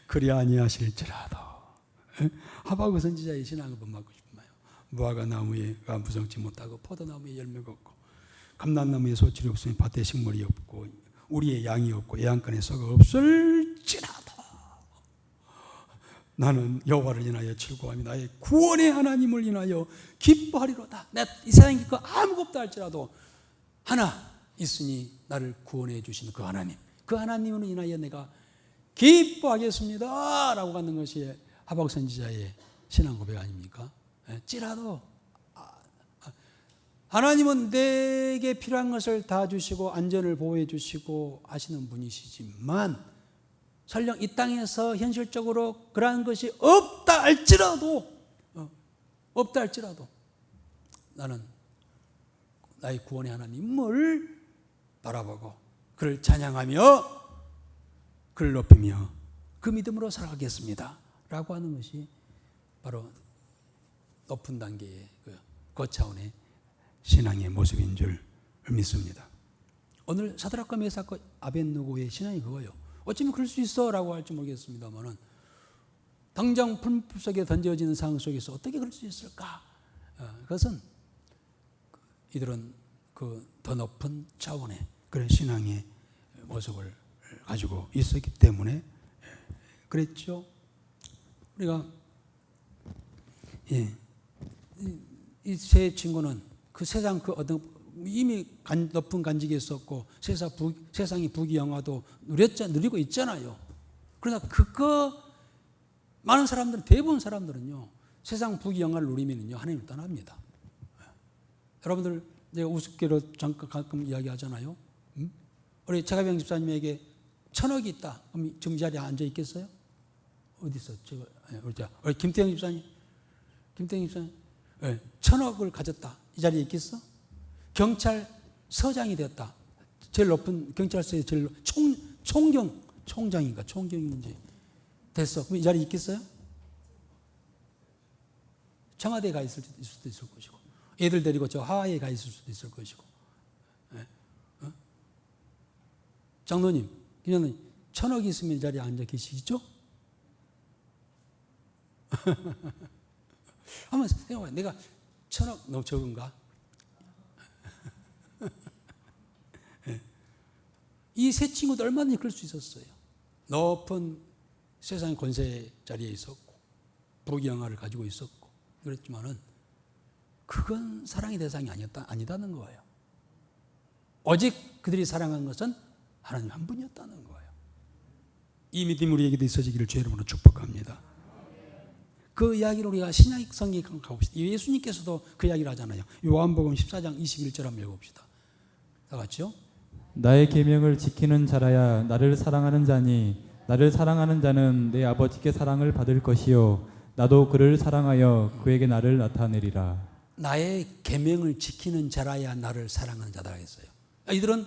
그리 아니하실지라도. 하박국 선지자의 신앙을 본받고 싶어요. 무화과 나무가 무성치 못하고 포도나무에 열매가 없고 감람나무에 소출이 없으니 밭에 식물이 없고 우리의 양이 없고 애양간에 썩어 없을지라도 나는 여호와를 인하여 즐거워하며 나의 구원의 하나님을 인하여 기뻐하리로다. 내가 이 세상에 그 아무것도 할지라도 하나 있으니 나를 구원해 주시는 그 하나님, 그 하나님을 인하여 내가 기뻐하겠습니다 라고 하는 것이 하박국 선지자의 신앙 고백 아닙니까? 찌라도 하나님은 내게 필요한 것을 다 주시고 안전을 보호해 주시고 하시는 분이시지만 설령 이 땅에서 현실적으로 그러한 것이 없다 할지라도 나는 나의 구원의 하나님을 바라보고 그를 찬양하며 그를 높이며 그 믿음으로 살아가겠습니다 라고 하는 것이 바로 높은 단계의 고차원의 신앙의 모습인 줄 믿습니다. 오늘 사드락과 메삭과 아벳느고의 신앙이 그거예요. 어쩌면 그럴 수 있어 라고 할지 모르겠습니다만 당장 풀 속에 던져지는 상황 속에서 어떻게 그럴 수 있을까? 그것은 이들은 그 더 높은 차원의 그런 신앙의 모습을 가지고 있었기 때문에 그랬죠. 우리가 이 세 친구는 그 세상 그 어떤 이미 높은 간직이 있었고 세상의 부귀영화도 누리고 있잖아요. 그러나 그거 많은 사람들은, 대부분 사람들은요 세상 부귀영화를 누리면요 하나님을 떠납니다. 여러분들 제가 우습게로 잠깐 가끔 이야기하잖아요. 우리 차가병 집사님에게 1,000억이 있다. 그럼 지금 이 자리에 앉아 있겠어요? 어디 있어? 우리 김태형 집사님, 1,000억을 가졌다. 이 자리에 있겠어? 경찰서장이 되었다. 제일 높은 경찰서의 제일 총경인지 됐어. 그럼 이 자리에 있겠어요? 청와대에 가 있을 수도 있을 것이고, 애들 데리고 저 하와이에 가 있을 수도 있을 것이고. 장로님, 그냥 1,000억이 있으면 이 자리에 앉아 계시죠? 한번 생각해봐요. 내가 1,000억 너무 적은가? 이 세 친구도 얼마든지 그럴 수 있었어요. 높은 세상의 권세 자리에 있었고 부귀영화를 가지고 있었고 그랬지만은 그건 사랑의 대상이 아니다는 거예요. 오직 그들이 사랑한 것은 하나님 한 분이었다는 거예요. 이 믿음이 우리에게도 있어지기를 주의 이름으로 축복합니다. 그 이야기를 우리가 신약 성경에 가봅시다. 예수님께서도 그 이야기를 하잖아요. 요한복음 14장 21절 한번 읽어봅시다. 다 같이요. 나의 계명을 지키는 자라야 나를 사랑하는 자니 나를 사랑하는 자는 내 아버지께 사랑을 받을 것이요 나도 그를 사랑하여 그에게 나를 나타내리라. 나의 계명을 지키는 자라야 나를 사랑하는 자다 했어요. 이들은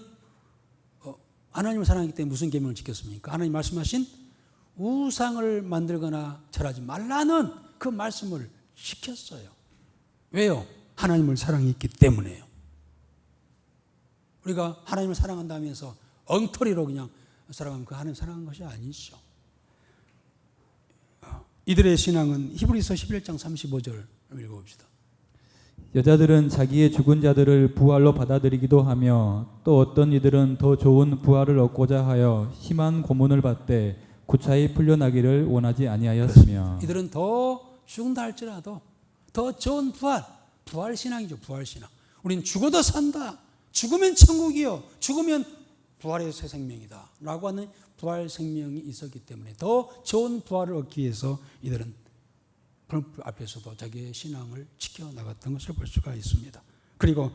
하나님을 사랑하기 때문에 무슨 계명을 지켰습니까? 하나님 말씀하신 우상을 만들거나 절하지 말라는 그 말씀을 지켰어요. 왜요? 하나님을 사랑했기 때문에요. 우리가 하나님을 사랑한다면서 엉터리로 그냥 사랑하면 그 하나님 사랑한 것이 아니죠. 이들의 신앙은 히브리서 11장 35절 읽어봅시다. 여자들은 자기의 죽은 자들을 부활로 받아들이기도 하며 또 어떤 이들은 더 좋은 부활을 얻고자 하여 심한 고문을 받되 구차히 풀려나기를 원하지 아니하였으며 이들은 더 죽은다 할지라도 더 좋은 부활 신앙이죠. 부활 신앙. 우리는 죽어도 산다. 죽으면 천국이요. 죽으면 부활의 새 생명이다 라고 하는 부활 생명이 있었기 때문에 더 좋은 부활을 얻기 위해서 이들은 불 앞에서도 자기의 신앙을 지켜나갔던 것을 볼 수가 있습니다. 그리고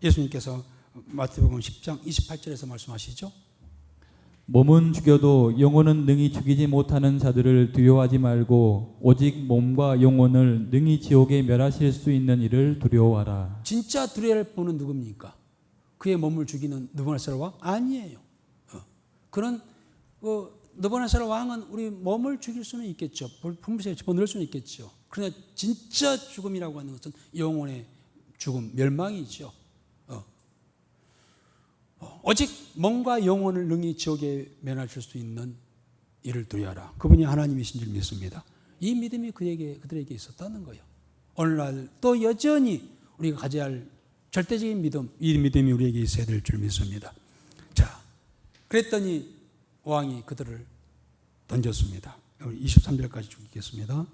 예수님께서 마태복음 10장 28절에서 말씀하시죠. 몸은 죽여도 영혼은 능히 죽이지 못하는 자들을 두려워하지 말고 오직 몸과 영혼을 능히 지옥에 멸하실 수 있는 이를 두려워하라. 진짜 두려워할 분은 누굽니까? 그의 몸을 죽이는 느부갓네살 왕? 아니에요. 그런 느부갓네살 왕은 우리 몸을 죽일 수는 있겠죠. 품앗이에 집어넣을 수는 있겠죠. 그러나 진짜 죽음이라고 하는 것은 영혼의 죽음, 멸망이죠. 오직 몸과 영혼을 능히 지옥에 면하실 수 있는 이를 두려워하라. 그분이 하나님이신 줄 믿습니다. 이 믿음이 그들에게 있었다는 거예요. 오늘날 또 여전히 우리가 가져야 할 절대적인 믿음, 이 믿음이 우리에게 있어야 될 줄 믿습니다. 자, 그랬더니 왕이 그들을 던졌습니다. 23절까지 읽겠습니다.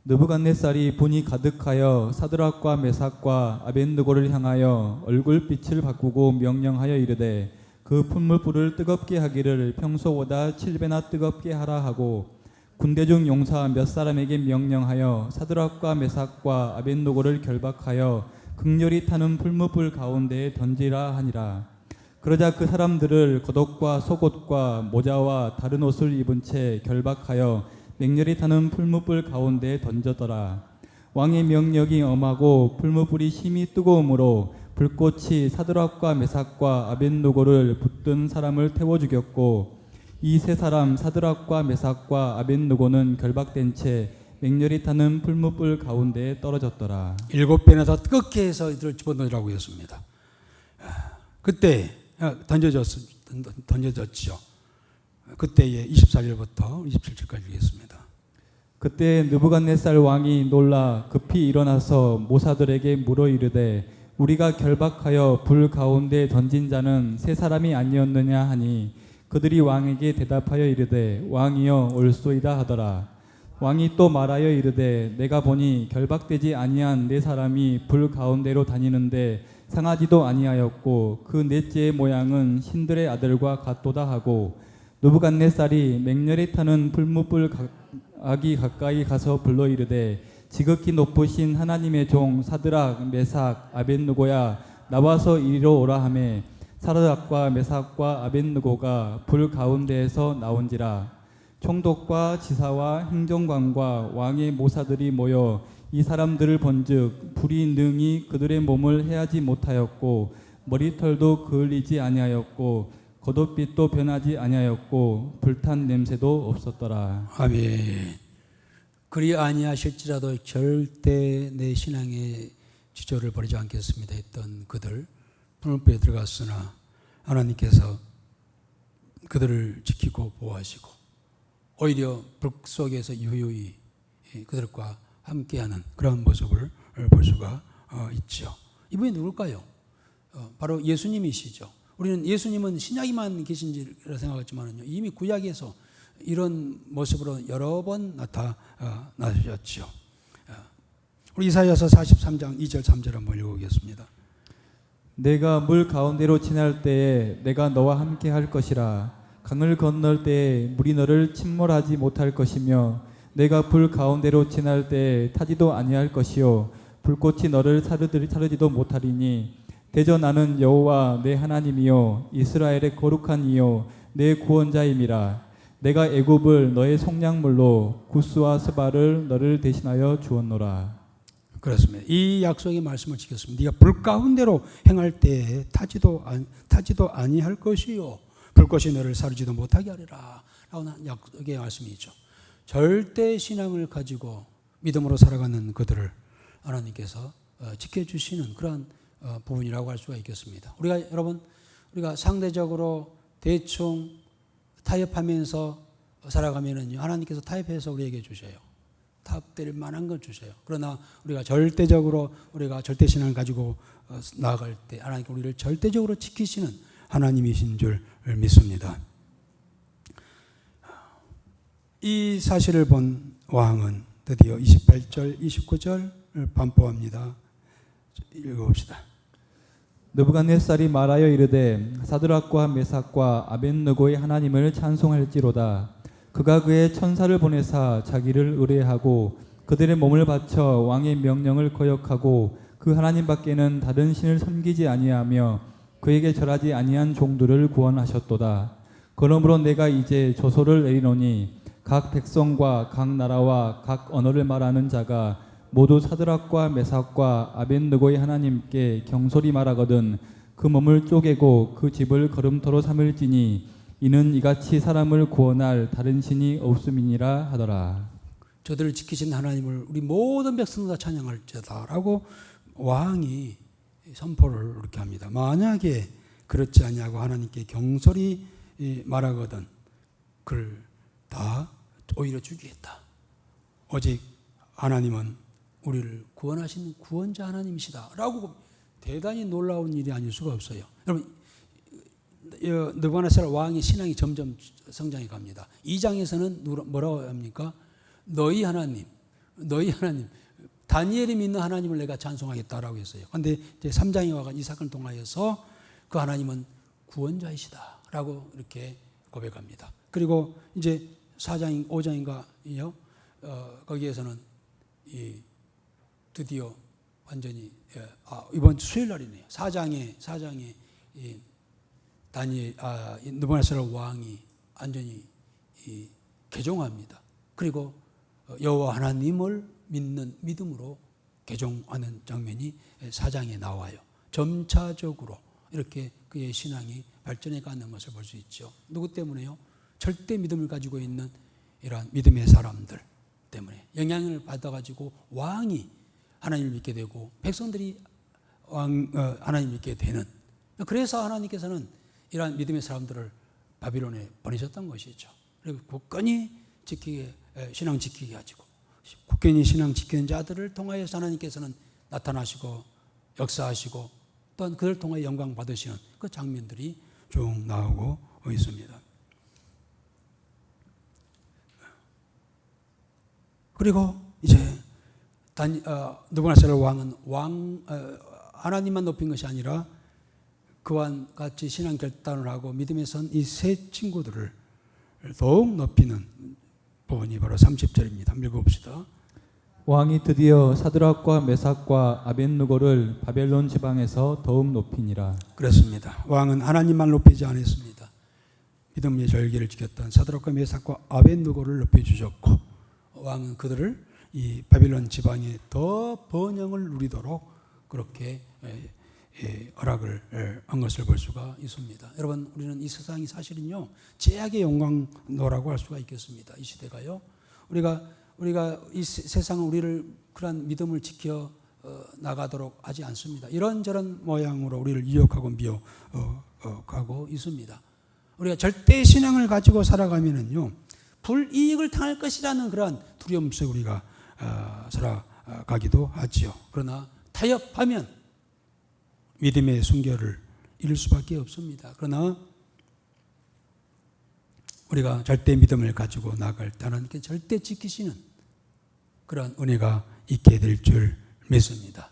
느부갓네살이 분이 가득하여 사드락과 메삭과 아벤느고를 향하여 얼굴빛을 바꾸고 명령하여 이르되 그 풀무불을 뜨겁게 하기를 평소보다 7배나 뜨겁게 하라 하고 군대 중 용사 몇 사람에게 명령하여 사드락과 메삭과 아벤느고를 결박하여 극렬히 타는 풀무불 가운데에 던지라 하니라. 그러자 그 사람들을 겉옷과 속옷과 모자와 다른 옷을 입은 채 결박하여 맹렬히 타는 풀무불 가운데에 던졌더라. 왕의 명령이 엄하고 풀무불이 심히 뜨거우므로 불꽃이 사드락과 메삭과 아벤느고를 붙든 사람을 태워 죽였고 이 세 사람 사드락과 메삭과 아벤느고는 결박된 채 맹렬히 타는 풀무불 가운데에 떨어졌더라. 7배나 더 뜨겁게 해서 이들을 집어넣으라고 했습니다. 그때 던져졌죠. 그때에 24절부터 27절까지 읽겠습니다. 그때 느부갓네살 왕이 놀라 급히 일어나서 모사들에게 물어 이르되 우리가 결박하여 불 가운데 던진 자는 세 사람이 아니었느냐 하니 그들이 왕에게 대답하여 이르되 왕이여 옳소이다 하더라. 왕이 또 말하여 이르되 내가 보니 결박되지 아니한 네 사람이 불 가운데로 다니는데 상하지도 아니하였고 그 넷째의 모양은 신들의 아들과 같도다 하고 느부갓네살이 맹렬히 타는 풀무불 아기 가까이 가서 불러 이르되 지극히 높으신 하나님의 종 사드락 메삭 아벤느고야 나와서 이리로 오라 하매 사드락과 메삭과 아벤느고가 불 가운데에서 나온지라. 총독과 지사와 행정관과 왕의 모사들이 모여 이 사람들을 본즉 불이 능히 그들의 몸을 해하지 못하였고 머리털도 그을리지 아니하였고 겉옷빛도 변하지 아니하였고 불탄 냄새도 없었더라. 아멘. 그리 아니하실지라도 절대 내 신앙의 지조를 버리지 않겠습니다 했던 그들 풀무불에 들어갔으나 하나님께서 그들을 지키고 보호하시고 오히려 불 속에서 유유히 그들과 함께하는 그런 모습을 볼 수가 있죠. 이분이 누굴까요? 바로 예수님이시죠. 우리는 예수님은 신약에만 계신지라 생각했지만요, 이미 구약에서 이런 모습으로 여러 번 나타나셨죠. 우리 이사야서 43장 2절 3절 한번 읽어보겠습니다. 내가 물 가운데로 지날 때에 내가 너와 함께 할 것이라. 강을 건널 때에 물이 너를 침몰하지 못할 것이며 내가 불 가운데로 지날 때에 타지도 아니할 것이요 불꽃이 너를 사르지도 못하리니 대저 나는 여호와 내 하나님이요 이스라엘의 거룩한 이요 내 구원자임이라. 내가 애굽을 너의 속량물로 구스와 스바를 너를 대신하여 주었노라. 그렇습니다. 이 약속의 말씀을 지켰습니다. 네가 불 가운데로 행할 때에 타지도 아니할 것이요 불꽃이 너를 사르지도 못하게 하리라 라는 약속의 말씀이 있죠. 절대 신앙을 가지고 믿음으로 살아가는 그들을 하나님께서 지켜주시는 그러한 부분이라고 할 수가 있겠습니다. 우리가 상대적으로 대충 타협하면서 살아가면은요, 하나님께서 타협해서 우리에게 주셔요. 타협될 만한 걸 주셔요. 그러나 우리가 절대적으로 우리가 절대신앙을 가지고 나아갈 때 하나님께 우리를 절대적으로 지키시는 하나님이신 줄 믿습니다. 이 사실을 본 왕은 드디어 28절, 29절을 반복합니다. 읽어봅시다. 느부갓네살이 말하여 이르되 사드락과 메삭과 아벳느고의 하나님을 찬송할지로다. 그가 그의 천사를 보내사 자기를 의뢰하고 그들의 몸을 바쳐 왕의 명령을 거역하고 그 하나님 밖에는 다른 신을 섬기지 아니하며 그에게 절하지 아니한 종들을 구원하셨도다. 그러므로 내가 이제 조소를 내리노니 각 백성과 각 나라와 각 언어를 말하는 자가 모두 사드락과 메삭과 아벳느고의 하나님께 경솔히 말하거든 그 몸을 쪼개고 그 집을 걸음터로 삼을지니 이는 이같이 사람을 구원할 다른 신이 없음이니라 하더라. 저들을 지키신 하나님을 우리 모든 백성들 다 찬양할지어다라고 왕이 선포를 이렇게 합니다. 만약에 그렇지 아니하고 하나님께 경솔히 말하거든 그를 다 오히려 죽이겠다. 오직 하나님은 우리를 구원하시는 구원자 하나님이시다 라고 대단히 놀라운 일이 아닐 수가 없어요. 여러분, 느부갓네살 왕의 신앙이 점점 성장해 갑니다. 2장에서는 뭐라고 합니까? 너희 하나님 다니엘이 믿는 하나님을 내가 찬송하겠다라고 했어요. 그런데 이제 3장에 와가 이 사건을 통하여서 그 하나님은 구원자이시다라고 이렇게 고백합니다. 그리고 이제 4장, 5장인가요? 거기에서는 드디어 완전히 이번 수요일 날이네요. 4장에 느부갓네살 왕이 완전히 개종합니다. 그리고 여호와 하나님을 믿는 믿음으로 개종하는 장면이 4장에 나와요. 점차적으로 이렇게 그의 신앙이 발전해 가는 것을 볼 수 있죠. 누구 때문에요? 절대 믿음을 가지고 있는 이러한 믿음의 사람들 때문에 영향을 받아가지고 왕이 하나님을 믿게 되고 백성들이 하나님을 믿게 되는, 그래서 하나님께서는 이러한 믿음의 사람들을 바빌론에 보내셨던 것이죠. 그리고 굳건히 신앙 지키게 가지고 굳건히 신앙 지키는 자들을 통하여서 하나님께서는 나타나시고 역사하시고 또한 그들 통하여 영광 받으시는 그 장면들이 쭉 나오고 있습니다. 그리고 이제 느부갓네살 왕은 하나님만 높인 것이 아니라 그와 같이 신앙 결단을 하고 믿음에 선 이 세 친구들을 더욱 높이는 부분이 바로 30절입니다. 한번 읽어봅시다. 왕이 드디어 사드락과 메삭과 아벳느고를 바벨론 지방에서 더욱 높이니라. 그렇습니다. 왕은 하나님만 높이지 않았습니다. 믿음의 절기를 지켰던 사드락과 메삭과 아벳느고를 높여주셨고 왕은 그들을 이 바빌론 지방에 더 번영을 누리도록 그렇게 허락을 한 것을 볼 수가 있습니다. 여러분, 우리는 이 세상이 사실은요 제약의 영광로라고 할 수가 있겠습니다. 이 시대가요. 우리가 이 세상은 우리를 그러한 믿음을 지켜 나가도록 하지 않습니다. 이런저런 모양으로 우리를 유혹하고 미혹하고 있습니다. 우리가 절대 신앙을 가지고 살아가면은요 불이익을 당할 것이라는 그러한 두려움 속에 우리가 살아가기도 하지요. 그러나 타협하면 믿음의 순결을 잃을 수밖에 없습니다. 그러나 우리가 절대 믿음을 가지고 나갈 때 하나님께 절대 지키시는 그러한 은혜가 있게 될 줄 믿습니다.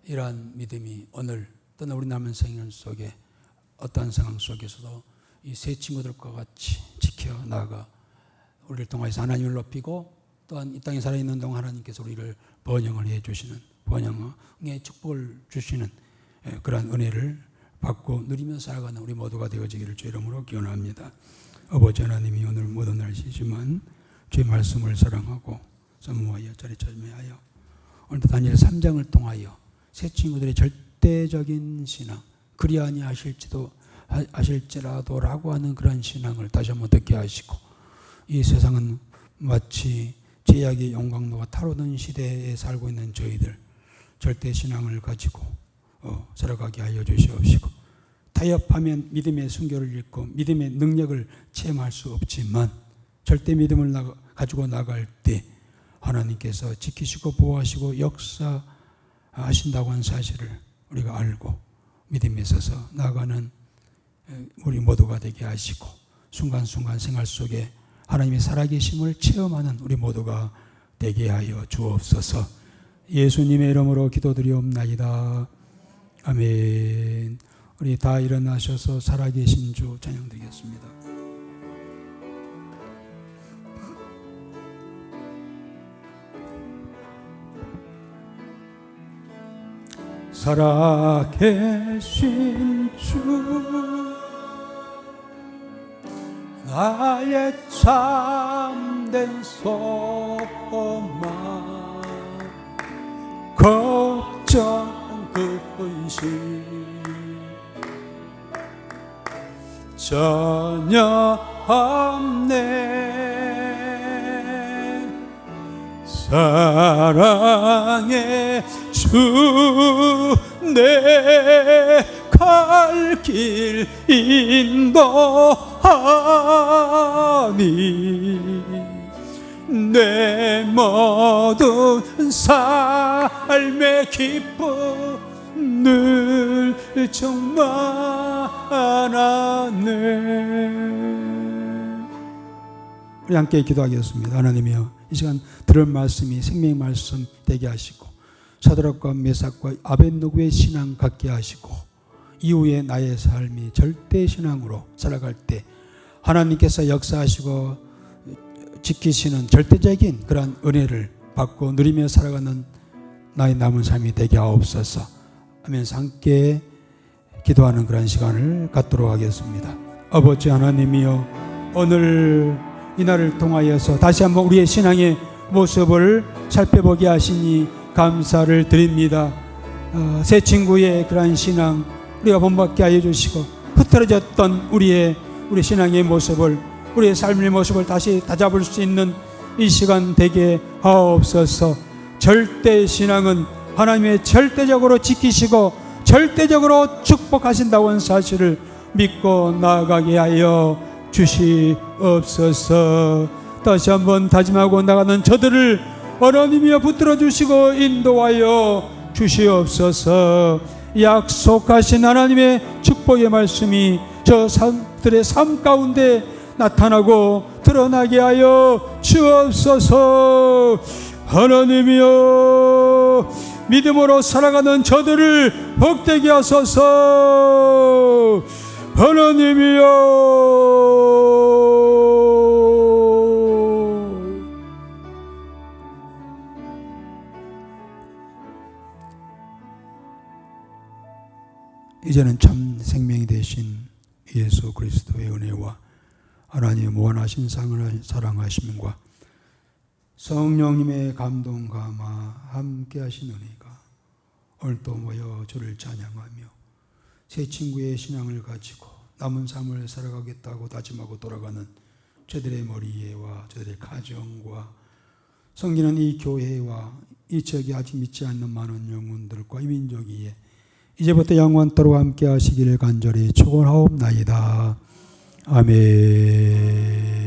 이러한 믿음이 오늘 또는 우리 남은 생활 속에 어떠한 상황 속에서도 이 세 친구들과 같이 지켜나가 우리를 통해서 하나님을 높이고 또한 이 땅에 살아있는 동안 하나님께서 우리를 번영을 해주시는, 번영의 축복을 주시는 그러한 은혜를 받고 누리며 살아가는 우리 모두가 되어지기를 주 이름으로 기원합니다. 아버지 하나님이 오늘 모든 날씨지만 주의 말씀을 사랑하고 사모하여 자리찾으하여 오늘도 다니엘 3장을 통하여 새 친구들의 절대적인 신앙, 그리 아니하실지라도라고 하는 그런 신앙을 다시 한번 듣게 하시고, 이 세상은 마치 제약의 영광로가 타로든 시대에 살고 있는 저희들 절대 신앙을 가지고 살아가게 하여 주시옵시고, 타협하면 믿음의 순교를 잃고 믿음의 능력을 체험할 수 없지만 절대 믿음을 가지고 나갈 때 하나님께서 지키시고 보호하시고 역사하신다고 하는 사실을 우리가 알고 믿음에 있어서 나아가는 우리 모두가 되게 하시고, 순간순간 생활 속에 하나님의 살아계심을 체험하는 우리 모두가 되게 하여 주옵소서. 예수님의 이름으로 기도드리옵나이다. 아멘. 우리 다 일어나셔서 살아계신 주 찬양드리겠습니다. 살아계신 주, 나의 참된 소망, 걱정 근심 전혀 없네. 사랑의 주, 내 갈 길 인도하니 내 모든 삶의 기쁨 늘 충만하네. 우리 함께 기도하겠습니다. 하나님이여, 이 시간 들을 말씀이 생명의 말씀 되게 하시고 사드락과 메삭과 아벳느고의 신앙 갖게 하시고 이후에 나의 삶이 절대 신앙으로 살아갈 때 하나님께서 역사하시고 지키시는 절대적인 그런 은혜를 받고 누리며 살아가는 나의 남은 삶이 되게 하옵소서 하면서 함께 기도하는 그런 시간을 갖도록 하겠습니다. 아버지 하나님이여, 오늘 이 날을 통하여서 다시 한번 우리의 신앙의 모습을 살펴보게 하시니 감사를 드립니다. 새 친구의 그러한 신앙 우리가 본받게 하여 주시고, 흐트러졌던 우리 신앙의 모습을, 우리의 삶의 모습을 다시 다잡을 수 있는 이 시간 되게 하옵소서. 절대 신앙은 하나님의 절대적으로 지키시고 절대적으로 축복하신다고 하는 사실을 믿고 나아가게 하여 주시옵소서. 다시 한번 다짐하고 나가는 저들을 하나님이여 붙들어 주시고 인도하여 주시옵소서. 약속하신 하나님의 축복의 말씀이 저 사람들의 삶 가운데 나타나고 드러나게 하여 주옵소서. 하나님이여, 믿음으로 살아가는 저들을 복되게 하소서. 하나님이여, 이제는 참 생명이 되신 예수 그리스도의 은혜와 하나님의 무한하신 사랑하심과 성령님의 감동 감화 함께 하신 은혜가 오늘도 모여 주를 찬양하며 새 친구의 신앙을 가지고 남은 삶을 살아가겠다고 다짐하고 돌아가는 저들의 머리에와 저들의 가정과 섬기는 이 교회와 이 지역에 아직 믿지 않는 많은 영혼들과 이 민족 위에 이제부터 영원토록 함께 하시기를 간절히 축원하옵나이다. 아멘.